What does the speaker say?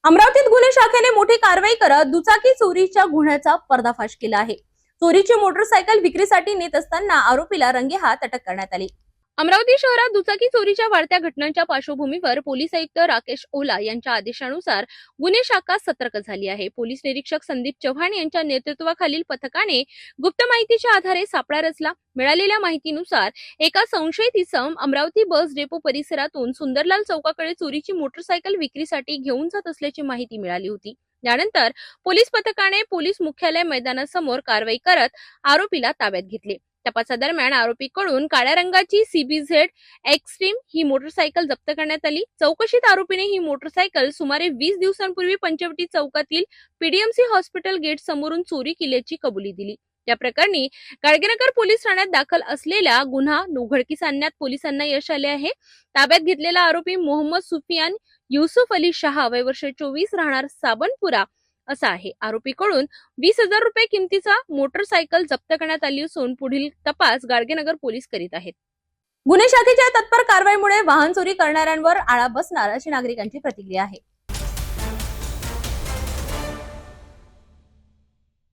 अमरावतीत गुन्हे शाखेने मोठी कारवाई करत दुचाकी चोरीच्या गुन्ह्याचा पर्दाफाश केला आहे। चोरीची मोटरसायकल विक्रीसाठी नेत असताना आरोपीला रंगेहात अटक करण्यात आली। अमरावती शहरात दुचाकी चोरीच्या वाढत्या घटनांच्या पार्श्वभूमीवर पोलीस आयुक्त राकेश ओला यांच्या आदेशानुसार गुन्हे शाखा सतर्क झाली आहे। पोलीस निरीक्षक संदीप चव्हाण यांच्या नेतृत्वाखालील पथकाने गुप्त माहितीच्या आधारे सापळा रचला। मिळालेल्या माहितीनुसार एका संशयित इसम अमरावती बस डेपो परिसरातून सुंदरलाल चौकाकडे चोरीची मोटरसायकल विक्रीसाठी घेऊन जात असल्याची माहिती मिळाली होती। त्यानंतर पोलीस पथकाने पोलीस मुख्यालय मैदानासमोर कारवाई करत आरोपीला ताब्यात घेतले। तपासादरम्यान आरोपीकडून काळ्या रंगाची CBZ एक्स्ट्रीम ही मोटरसायकल जप्त करण्यात आली। चौकशीत आरोपीने ही मोटरसायकल सुमारे 20 दिवसांपूर्वी पंचवटी चौकातील PDMC हॉस्पिटल गेट समोरून चोरी केल्याची कबुली दिली। या प्रकरणी गाडगेनगर पोलीस ठाण्यात दाखल असलेला गुन्हा उघडकीस आणण्यात पोलिसांना यश आले आहे। ताब्यात घेतलेला आरोपी मोहम्मद सुफियान युसुफ अली शाह वय वर्ष 24 राहणार साबनपुरा असा आहे। आरोपीकडून 20,000 रुपये किमतीचा मोटरसायकल जप्त करण्यात आली असून पुढील तपास गाडगेनगर पोलीस करीत आहेत। गुन्हे शाखेच्या तत्पर कारवाईमुळे वाहन चोरी करणाऱ्यांवर आळा बसणार अशी नागरिकांची प्रतिक्रिया आहे।